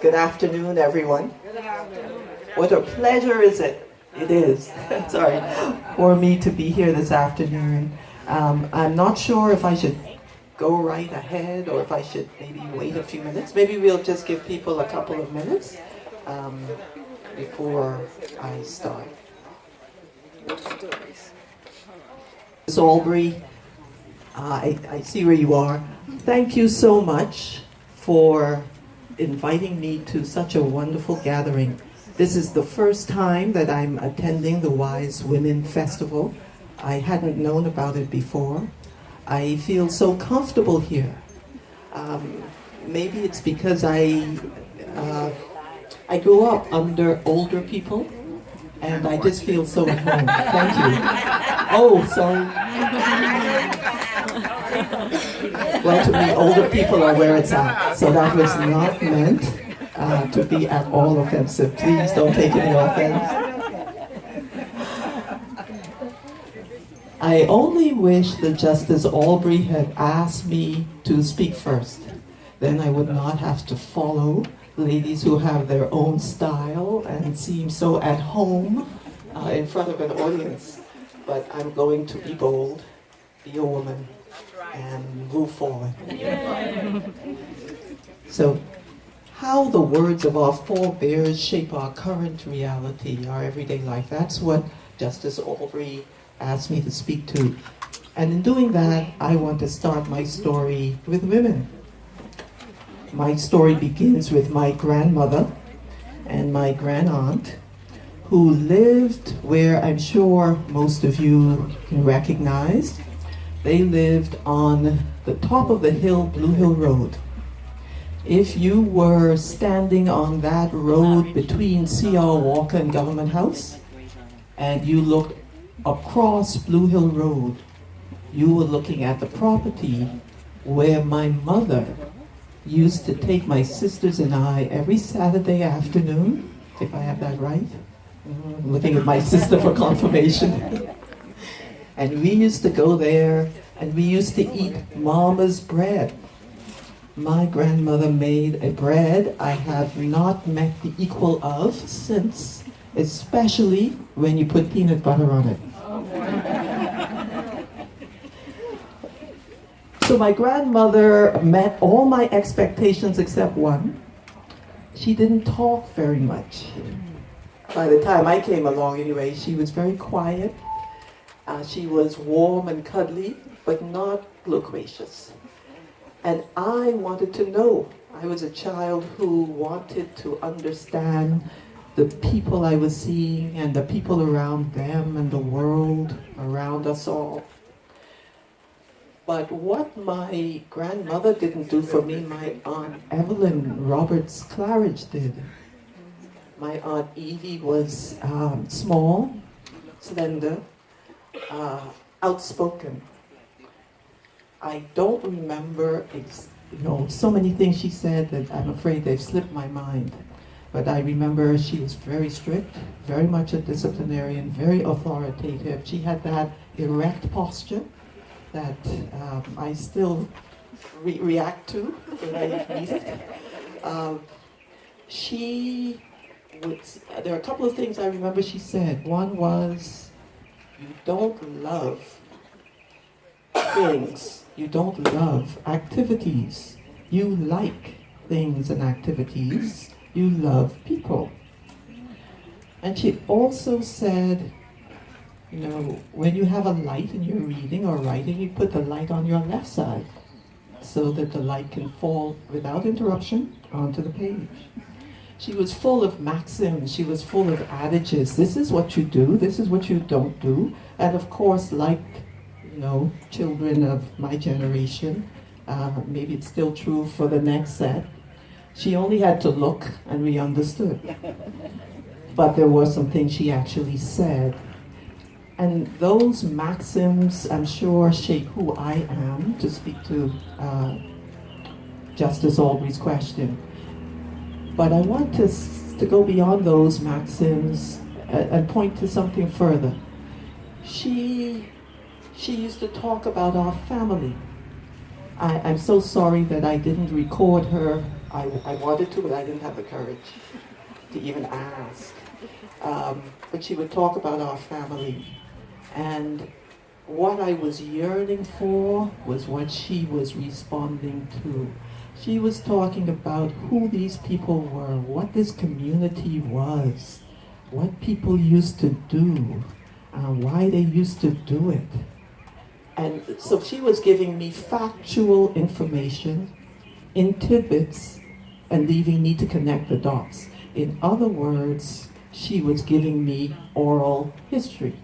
Good afternoon, everyone. What a pleasure it is, sorry, for me to be here this afternoon. I'm not sure if I should go right ahead or if I should maybe wait a few minutes. Maybe we'll just give people a couple of minutes before I start. Ms. Albury, I see where you are. Thank you so much for inviting me to such a wonderful gathering. This is the first time that I'm attending the Wise Women Festival. I hadn't known about it before. I feel so comfortable here. Maybe it's because I grew up under older people, and I just feel so at home. Thank you. Oh, sorry. Well, to me, older people are where it's at. So that was not meant to be at all offensive. Please don't take any offense. I only wish that Justice Albury had asked me to speak first. Then I would not have to follow ladies who have their own style and seem so at home in front of an audience. But I'm going to be bold, be a woman, and move forward. So, how the words of our forebears shape our current reality, our everyday life, that's what Justice Albury asked me to speak to. And in doing that, I want to start my story with women. My story begins with my grandmother and my grandaunt, who lived where I'm sure most of you can recognize. They lived on the top of the hill, Blue Hill Road. If you were standing on that road between C.R. Walker and Government House, and you looked across Blue Hill Road, you were looking at the property where my mother used to take my sisters and I every Saturday afternoon, if I have that right. I'm looking at my sister for confirmation. And we used to go there and we used to eat Mama's bread. My grandmother made a bread I have not met the equal of since, especially when you put peanut butter on it. So my grandmother met all my expectations except one. She didn't talk very much. By the time I came along anyway, she was very quiet. She was warm and cuddly, but not loquacious. And I wanted to know. I was a child who wanted to understand the people I was seeing and the people around them and the world around us all. But what my grandmother didn't do for me, my Aunt Evelyn Roberts Claridge did. My Aunt Evie was small, slender, outspoken. I don't remember, so many things she said that I'm afraid they've slipped my mind. But I remember she was very strict, very much a disciplinarian, very authoritative. She had that erect posture that I still react to when I meet it. There are a couple of things I remember she said. One was, you don't love things, you don't love activities. You like things and activities, you love people. And she also said, when you have a light and you're reading or writing, you put the light on your left side so that the light can fall without interruption onto the page. She was full of maxims, she was full of adages. This is what you do, this is what you don't do. And of course, like, children of my generation, maybe it's still true for the next set, she only had to look and we understood. But there were some things she actually said. And those maxims, I'm sure, shape who I am, to speak to Justice Albury's question. But I want to go beyond those maxims and point to something further. She used to talk about our family. I'm so sorry that I didn't record her I wanted to, but I didn't have the courage to even ask. But she would talk about our family. And what I was yearning for was what she was responding to. She was talking about who these people were, what this community was, what people used to do, why they used to do it. And so she was giving me factual information in tidbits and leaving me to connect the dots. In other words, she was giving me oral history.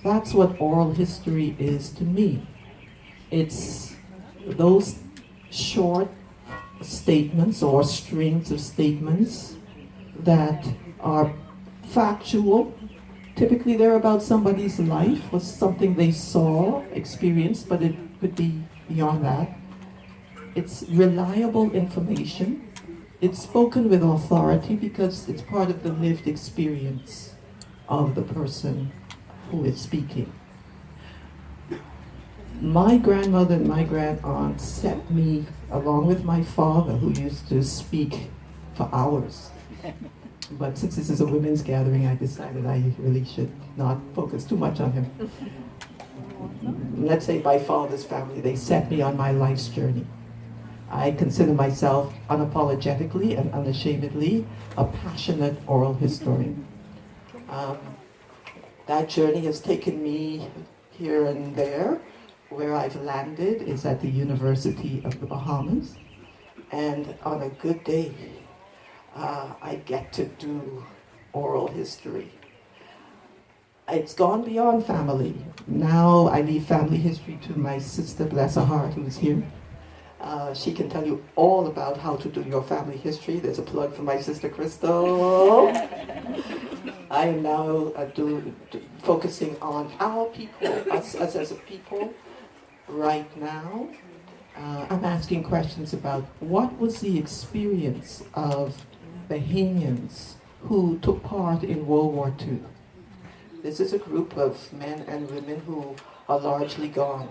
That's what oral history is to me. It's those short statements or strings of statements that are factual. Typically they're about somebody's life or something they saw, experienced, but it could be beyond that. It's reliable information. It's spoken with authority because it's part of the lived experience of the person who is speaking. My grandmother and my grandaunt set me, along with my father, who used to speak for hours. But since this is a women's gathering, I decided I really should not focus too much on him. Let's say my father's family, they set me on my life's journey. I consider myself unapologetically and unashamedly a passionate oral historian. That journey has taken me here and there. Where I've landed is at the University of the Bahamas. And on a good day, I get to do oral history. It's gone beyond family. Now I leave family history to my sister, bless her heart, who's here. She can tell you all about how to do your family history. There's a plug for my sister, Crystal. I am now focusing on our people, us as a people, right now. I'm asking questions about what was the experience of Bahamians who took part in World War II. This is a group of men and women who are largely gone.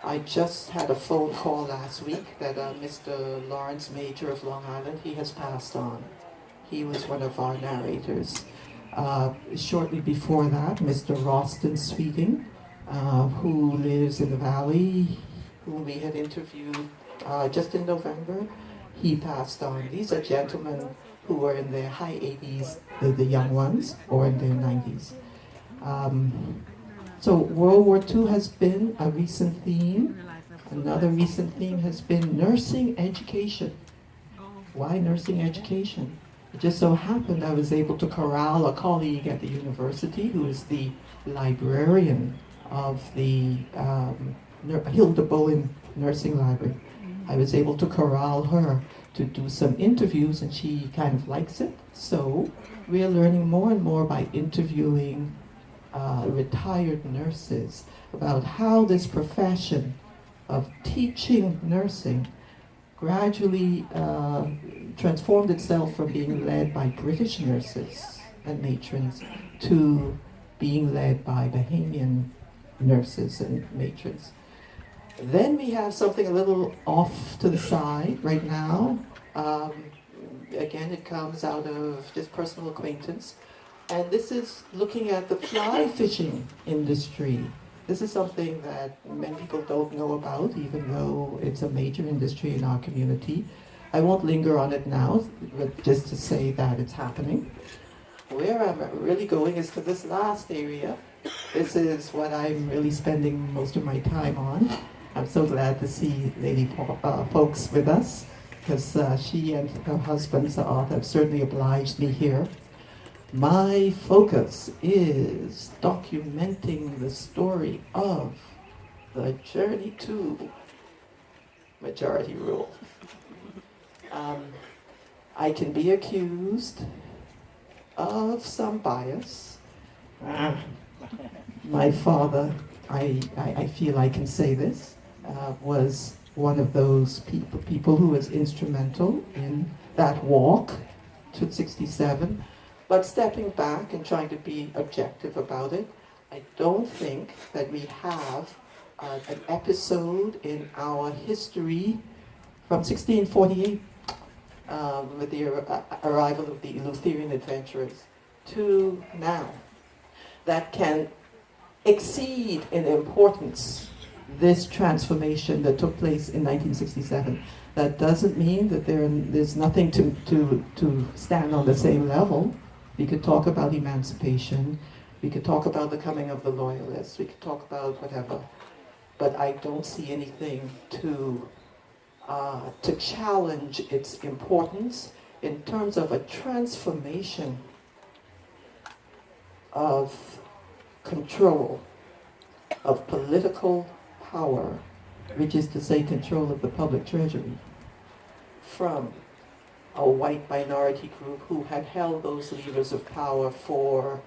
I just had a phone call last week that Mr. Lawrence Major of Long Island, he has passed on. He was one of our narrators. Shortly before that, Mr. Ralston Sweeting, who lives in the Valley, whom we had interviewed just in November, he passed on. These are gentlemen who were in their high 80s, the young ones, or in their 90s. So World War II has been a recent theme. Another recent theme has been nursing education. Why nursing education? It just so happened I was able to corral a colleague at the university who is the librarian of the Hilda Bowen Nursing Library. I was able to corral her to do some interviews, and she kind of likes it. So we're learning more and more by interviewing retired nurses about how this profession of teaching nursing gradually transformed itself from being led by British nurses and matrons to being led by Bahamian nurses and matrons. Then we have something a little off to the side right now. Again, it comes out of just personal acquaintance. And this is looking at the fly fishing industry. This is something that many people don't know about, even though it's a major industry in our community. I won't linger on it now, but just to say that it's happening. Where I'm really going is to this last area. This is what I'm really spending most of my time on. I'm so glad to see Lady Folks with us, because she and her husband, Saad, have certainly obliged me here. My focus is documenting the story of the journey to majority rule. I can be accused of some bias. My father, I feel I can say this, was one of those people who was instrumental in that walk to 67. But stepping back and trying to be objective about it, I don't think that we have an episode in our history from 1648 with the arrival of the Eleutherian adventurers to now, that can exceed in importance this transformation that took place in 1967. That doesn't mean that there's nothing to stand on the same level. We could talk about emancipation, we could talk about the coming of the Loyalists, we could talk about whatever, but I don't see anything to challenge its importance in terms of a transformation of control, of political power, which is to say control of the public treasury, from a white minority group who had held those levers of power for